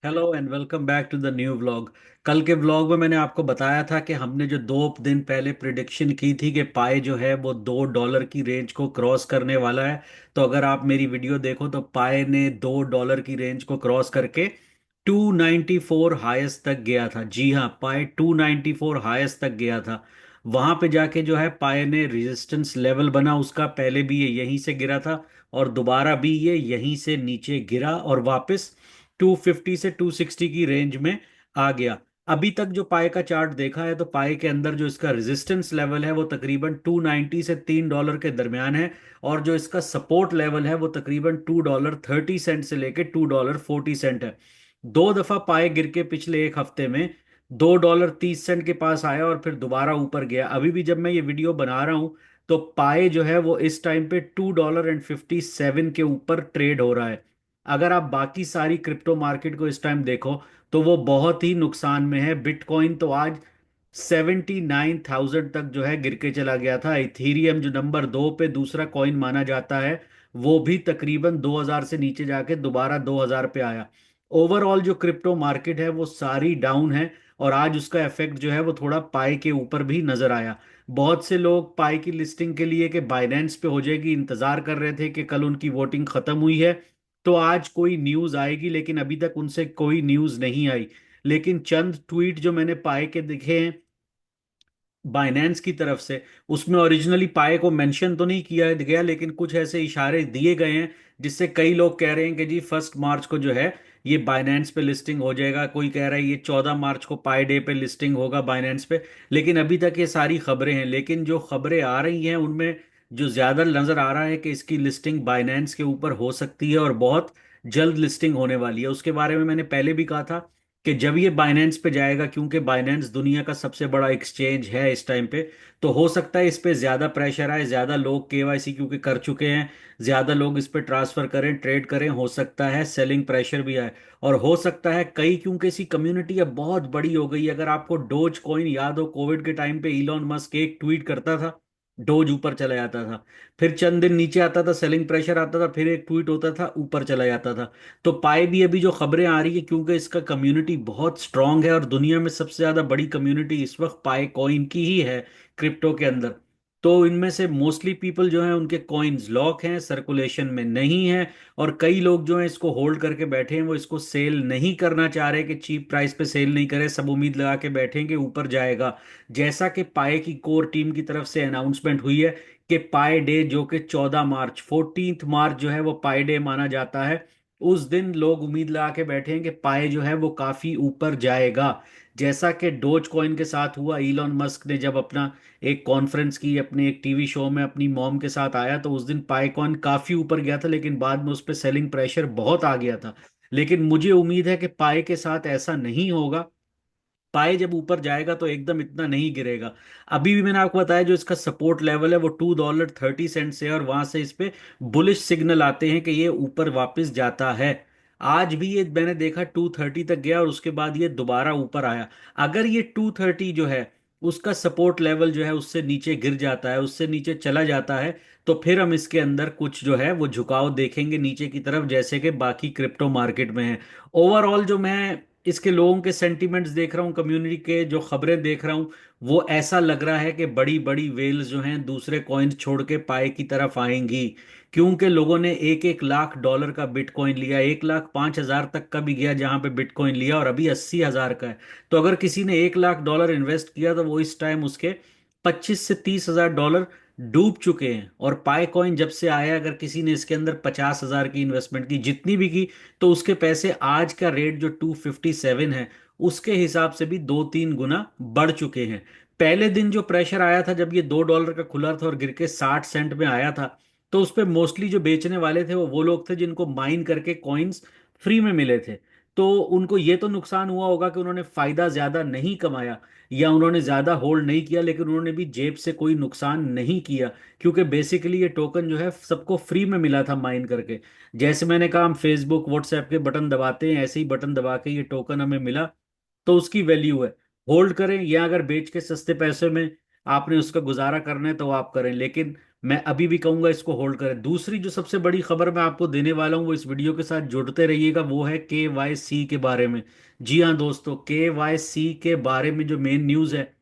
Hello and welcome back to the new vlog. कल के vlog में मैंने आपको बताया था कि हमने जो 2 दिन पहले प्रिडिक्शन की थी कि पाई जो है वो $2 की रेंज को क्रॉस करने वाला है। तो अगर आप मेरी वीडियो देखो तो पाई ने $2 की रेंज को क्रॉस करके 294 हाईएस्ट तक गया था। जी हाँ, पाई 294 हाईएस्ट तक गया था। वहां पे जाके जो है पाई ने रेजिस्टेंस लेवल बना उसका, पहले भी ये यहीं से गिरा था और दोबारा भी ये यहीं से नीचे गिरा और वापस 250 से 260 की रेंज में आ गया। अभी तक जो पाए का चार्ट देखा है तो पाए के अंदर जो इसका रेजिस्टेंस लेवल है वो तकरीबन 290 से $3 के दरमियान है। और जो इसका सपोर्ट लेवल है वो तकरीबन $2.30 से लेके $2.40 है। दो दफा पाए गिर के पिछले एक हफ्ते में $2.30 के पास आया और फिर दोबारा ऊपर गया। अभी भी जब मैं ये वीडियो बना रहा हूं तो पाए जो है वो इस टाइम पे $2.57 के ऊपर ट्रेड हो रहा है। अगर आप बाकी सारी क्रिप्टो मार्केट को इस टाइम देखो तो वो बहुत ही नुकसान में है। बिटकॉइन तो आज 79,000 तक जो है गिर के चला गया था। इथीरियम जो नंबर 2 पे दूसरा कॉइन माना जाता है वो भी तकरीबन 2,000 से नीचे जाके दोबारा 2,000 पे आया। ओवरऑल जो क्रिप्टो मार्केट है वो सारी डाउन है। और आज उसका इफेक्ट जो है वो थोड़ा पाई के ऊपर भी नजर आया। बहुत से लोग पाई की लिस्टिंग के लिए कि बाइनेंस पे हो जाएगी इंतजार कर रहे थे कि कल उनकी वोटिंग खत्म हुई है तो आज कोई न्यूज आएगी, लेकिन अभी तक उनसे कोई न्यूज नहीं आई। लेकिन चंद ट्वीट जो मैंने पाए के दिखे हैं बाइनेंस की तरफ से, उसमें ओरिजिनली पाए को मेंशन तो नहीं किया गया लेकिन कुछ ऐसे इशारे दिए गए हैं जिससे कई लोग कह रहे हैं कि जी 1 मार्च को जो है ये बाइनेंस पे लिस्टिंग हो जाएगा। कोई कह रहा है ये 14 मार्च को पाई डे पे लिस्टिंग होगा बाइनेंस पे। लेकिन अभी तक ये सारी खबरें हैं, लेकिन जो खबरें आ रही हैं उनमें जो ज्यादा नजर आ रहा है कि इसकी लिस्टिंग बाइनेंस के ऊपर हो सकती है और बहुत जल्द लिस्टिंग होने वाली है। उसके बारे में मैंने पहले भी कहा था कि जब ये बाइनेंस पे जाएगा, क्योंकि बाइनेंस दुनिया का सबसे बड़ा एक्सचेंज है इस टाइम पे, तो हो सकता है इस पे ज्यादा प्रेशर आए, ज्यादा लोग केवाईसी क्योंकि कर चुके हैं, ज्यादा लोग इस पे ट्रांसफर करें, ट्रेड करें, हो सकता है सेलिंग प्रेशर भी आए। और हो सकता है कई, क्योंकि इसकी कम्युनिटी अब बहुत बड़ी हो गई है। अगर आपको डोज कॉइन याद हो, कोविड के टाइम पे इलॉन मस्क एक ट्वीट करता था, डोज ऊपर चला जाता था, फिर चंद दिन नीचे आता था, सेलिंग प्रेशर आता था, फिर एक ट्वीट होता था, ऊपर चला जाता था। तो पाए भी अभी जो खबरें आ रही है, क्योंकि इसका कम्युनिटी बहुत स्ट्रांग है और दुनिया में सबसे ज्यादा बड़ी कम्युनिटी इस वक्त पाए कॉइन की ही है क्रिप्टो के अंदर। तो इनमें से मोस्टली पीपल जो हैं उनके कॉइन्स लॉक हैं, सर्कुलेशन में नहीं है। और कई लोग जो हैं इसको होल्ड करके बैठे हैं, वो इसको सेल नहीं करना चाह रहे कि चीप प्राइस पे सेल नहीं करे, सब उम्मीद लगा के बैठे हैं कि ऊपर जाएगा। जैसा कि पाए की कोर टीम की तरफ से अनाउंसमेंट हुई है कि पाए डे जो कि 14 मार्च 14 मार्च जो है वो पाए डे माना जाता है, उस दिन लोग उम्मीद लगा के बैठे हैं कि पाए जो है वो काफी ऊपर जाएगा। जैसा कि डोज कॉइन के साथ हुआ, इलॉन मस्क ने जब अपना एक कॉन्फ्रेंस की अपने एक टीवी शो में अपनी मॉम के साथ आया तो उस दिन पाई कॉइन काफी ऊपर गया था, लेकिन बाद में उस पर सेलिंग प्रेशर बहुत आ गया था। लेकिन मुझे उम्मीद है कि पाई के साथ ऐसा नहीं होगा। पाए जब ऊपर जाएगा तो एकदम इतना नहीं गिरेगा। अभी भी मैंने आपको बताया जो इसका सपोर्ट लेवल है वो $2.30 से है और वहां से इस पे बुलिश सिग्नल आते हैं कि ये ऊपर वापस जाता है। आज भी ये मैंने देखा 230 तक गया और उसके बाद ये दोबारा ऊपर आया। अगर ये 230 जो है उसका सपोर्ट लेवल जो है उससे नीचे गिर जाता है, उससे नीचे चला जाता है, तो फिर हम इसके अंदर कुछ जो है वो झुकाव देखेंगे नीचे की तरफ, जैसे कि बाकी क्रिप्टो मार्केट में है। ओवरऑल जो मैं इसके लोगों के सेंटिमेंट्स देख रहा हूँ, कम्युनिटी के जो खबरें देख रहा हूँ, वो ऐसा लग रहा है कि बड़ी बड़ी वेल्स जो हैं दूसरे कॉइन्स छोड़ के पाए की तरफ आएंगी। क्योंकि लोगों ने $1,1 लाख का बिटकॉइन लिया, 1,05,000 तक का भी गया जहां पे बिटकॉइन लिया, और अभी 80,000 का है। तो अगर किसी ने $1,00,000 इन्वेस्ट किया तो वो इस टाइम उसके 25 से 30 हजार डॉलर डूब चुके हैं। और पाई कॉइन जब से आया, अगर किसी ने इसके अंदर 50,000 की इन्वेस्टमेंट की, जितनी भी की, तो उसके पैसे आज का रेट जो 257 है उसके हिसाब से भी 2-3 गुना बढ़ चुके हैं। पहले दिन जो प्रेशर आया था जब ये $2 का खुला था और गिर के 60 सेंट में आया था, तो उस पे मोस्टली जो बेचने वाले थे वो लोग थे जिनको माइन करके कॉइन्स फ्री में मिले थे। तो उनको ये तो नुकसान हुआ होगा कि उन्होंने फायदा ज्यादा नहीं कमाया या उन्होंने ज्यादा होल्ड नहीं किया, लेकिन उन्होंने भी जेब से कोई नुकसान नहीं किया, क्योंकि बेसिकली ये टोकन जो है सबको फ्री में मिला था माइन करके। जैसे मैंने कहा हम फेसबुक व्हाट्सएप के बटन दबाते हैं, ऐसे ही बटन दबा के ये टोकन हमें मिला, तो उसकी वैल्यू है। होल्ड करें या अगर बेच के सस्ते पैसे में आपने उसका गुजारा करना है तो आप करें, लेकिन मैं अभी भी कहूंगा इसको होल्ड करें। दूसरी जो सबसे बड़ी खबर मैं आपको देने वाला हूं वो इस वीडियो के साथ जुड़ते रहिएगा, वो है KYC के बारे में। जी हाँ दोस्तों, KYC के बारे में जो मेन न्यूज़ है,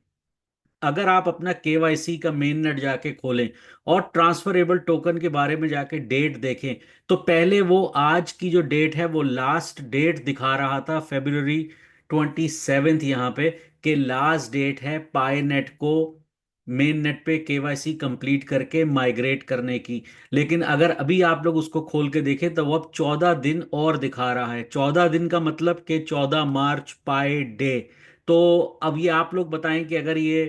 अगर आप अपना KYC का मेन नेट जाके खोलें और ट्रांसफरेबल टोकन के बारे में जाके डेट देखें, तो पहले वो आज की जो डेट है वो लास्ट डेट दिखा रहा था, February 27 यहाँ पे, कि लास्ट डेट है पाई नेट को मेन नेट पे KYC कंप्लीट करके माइग्रेट करने की। लेकिन अगर अभी आप लोग उसको खोल के देखें तो वो अब 14 दिन और दिखा रहा है। 14 दिन का मतलब कि 14 मार्च पाई डे। तो अब ये आप लोग बताएं कि अगर ये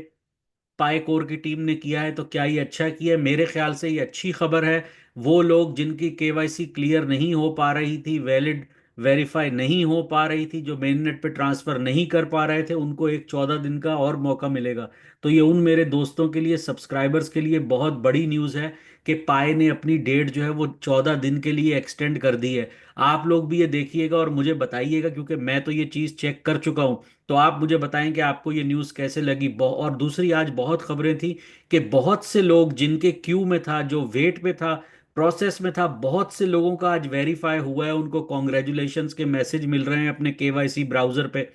पाई कोर की टीम ने किया है तो क्या ये अच्छा किया है? मेरे ख्याल से ये अच्छी खबर है। वो लोग जिनकी KYC क्लियर नहीं हो पा रही थी, वैलिड वेरीफाई नहीं हो पा रही थी, जो मेन नेट पे ट्रांसफर नहीं कर पा रहे थे, उनको एक 14 दिन का और मौका मिलेगा। तो ये उन मेरे दोस्तों के लिए, सब्सक्राइबर्स के लिए बहुत बड़ी न्यूज़ है कि पाई ने अपनी डेट जो है वो 14 दिन के लिए एक्सटेंड कर दी है। आप लोग भी ये देखिएगा और मुझे बताइएगा, क्योंकि मैं तो ये चीज़ चेक कर चुका हूँ। तो आप मुझे बताएं कि आपको ये न्यूज़ कैसे लगी। और दूसरी आज बहुत खबरें थी कि बहुत से लोग जिनके क्यू में था, जो वेट पे था, प्रोसेस में था, बहुत से लोगों का आज वेरीफाई हुआ है, उनको कॉन्ग्रेचुलेशंस के मैसेज मिल रहे हैं अपने KYC ब्राउज़र पे।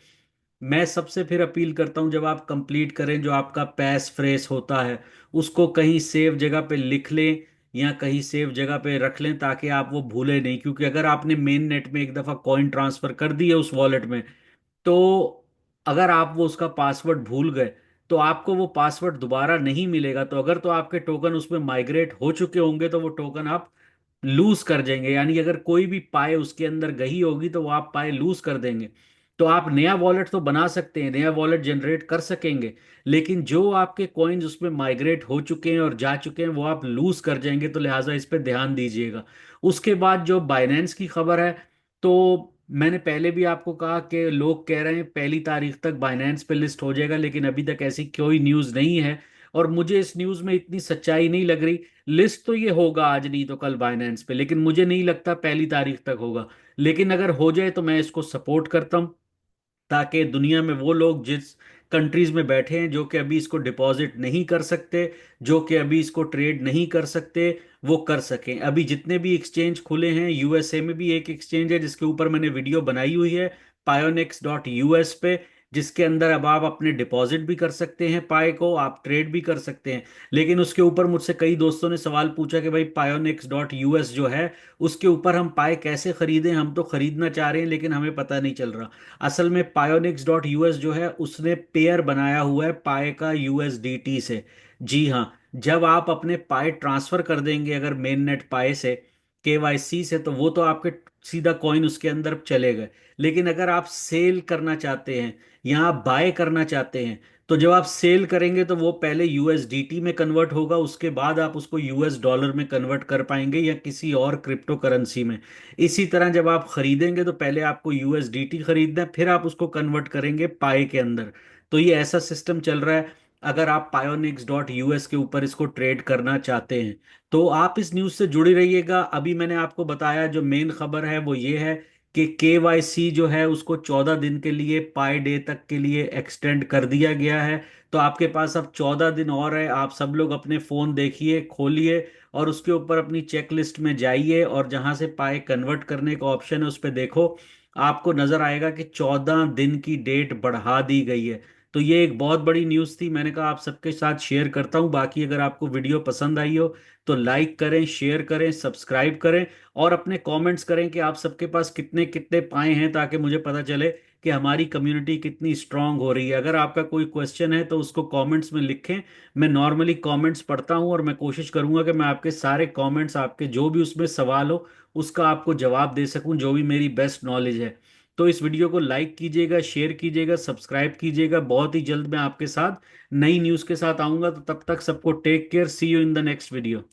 मैं सबसे फिर अपील करता हूं, जब आप कंप्लीट करें, जो आपका पैस फ्रेस होता है उसको कहीं सेव जगह पे लिख लें या कहीं सेव जगह पे रख लें, ताकि आप वो भूलें नहीं। क्योंकि अगर आपने मेन नेट में एक दफ़ा कॉइन ट्रांसफ़र कर दी है उस वॉलेट में, तो अगर आप वो उसका पासवर्ड भूल गए तो आपको वो पासवर्ड दोबारा नहीं मिलेगा। तो अगर तो आपके टोकन उसमें माइग्रेट हो चुके होंगे तो वो टोकन आप लूज कर देंगे, यानी कि अगर कोई भी पाए उसके अंदर गई होगी तो वो आप पाए लूज कर देंगे। तो आप नया वॉलेट तो बना सकते हैं, नया वॉलेट जनरेट कर सकेंगे, लेकिन जो आपके कॉइन्स उसमें माइग्रेट हो चुके हैं और जा चुके हैं वो आप लूज कर जाएंगे। तो लिहाजा इस पे ध्यान दीजिएगा। उसके बाद जो बाइनेंस की खबर है, तो मैंने पहले भी आपको कहा कि लोग कह रहे हैं 1 तारीख तक बाइनेंस पे लिस्ट हो जाएगा, लेकिन अभी तक ऐसी कोई न्यूज़ नहीं है। और मुझे इस न्यूज़ में इतनी सच्चाई नहीं लग रही। लिस्ट तो ये होगा आज नहीं तो कल बाइनेंस पे, लेकिन मुझे नहीं लगता 1 तारीख तक होगा। लेकिन अगर हो जाए तो मैं इसको सपोर्ट करता हूँ, ताकि दुनिया में वो लोग जिस कंट्रीज में बैठे हैं, जो कि अभी इसको डिपॉजिट नहीं कर सकते, जो कि अभी इसको ट्रेड नहीं कर सकते, वो कर सकें। अभी जितने भी एक्सचेंज खुले हैं, USA में भी एक एक्सचेंज है जिसके ऊपर मैंने वीडियो बनाई हुई है, pionex.us पे, जिसके अंदर अब आप अपने डिपॉजिट भी कर सकते हैं, पाई को आप ट्रेड भी कर सकते हैं। लेकिन उसके ऊपर मुझसे कई दोस्तों ने सवाल पूछा कि भाई pionex.us जो है उसके ऊपर हम पाई कैसे खरीदें, हम तो खरीदना चाह रहे हैं लेकिन हमें पता नहीं चल रहा। असल में pionex.us जो है उसने पेयर बनाया हुआ है पाई का USDT से। जी हाँ, जब आप अपने पाई ट्रांसफर कर देंगे अगर मेन नेट पाई से KYC से, तो वो तो आपके सीधा कॉइन उसके अंदर चले गए। लेकिन अगर आप सेल करना चाहते हैं या आप बाय करना चाहते हैं, तो जब आप सेल करेंगे तो वो पहले USDT में कन्वर्ट होगा, उसके बाद आप उसको US डॉलर में कन्वर्ट कर पाएंगे या किसी और क्रिप्टो करेंसी में। इसी तरह जब आप खरीदेंगे तो पहले आपको USDT खरीदना है, फिर आप उसको कन्वर्ट करेंगे पाई के अंदर। तो ये ऐसा सिस्टम चल रहा है अगर आप pionex.us के ऊपर इसको ट्रेड करना चाहते हैं। तो आप इस न्यूज़ से जुड़े रहिएगा। अभी मैंने आपको बताया जो मेन खबर है वो ये है कि KYC जो है उसको 14 दिन के लिए, पाई डे तक के लिए एक्सटेंड कर दिया गया है। तो आपके पास अब 14 दिन और है। आप सब लोग अपने फ़ोन देखिए, खोलिए और उसके ऊपर अपनी चेक लिस्ट में जाइए और जहां से पाए कन्वर्ट करने का ऑप्शन है उस पर देखो, आपको नजर आएगा कि 14 दिन की डेट बढ़ा दी गई है। तो ये एक बहुत बड़ी न्यूज़ थी, मैंने कहा आप सबके साथ शेयर करता हूं। बाकी अगर आपको वीडियो पसंद आई हो तो लाइक करें, शेयर करें, सब्सक्राइब करें और अपने कमेंट्स करें कि आप सबके पास कितने कितने पाए हैं, ताकि मुझे पता चले कि हमारी कम्युनिटी कितनी स्ट्रांग हो रही है। अगर आपका कोई क्वेश्चन है तो उसको कमेंट्स में लिखें। मैं नॉर्मली कमेंट्स पढ़ता हूं और मैं कोशिश करूंगा कि मैं आपके सारे कमेंट्स, आपके जो भी उसमें सवाल हो उसका आपको जवाब दे सकूं, जो भी मेरी बेस्ट नॉलेज है। तो इस वीडियो को लाइक कीजिएगा, शेयर कीजिएगा, सब्सक्राइब कीजिएगा। बहुत ही जल्द मैं आपके साथ नई न्यूज़ के साथ आऊंगा। तो तब तक सबको take care, see you in the next video.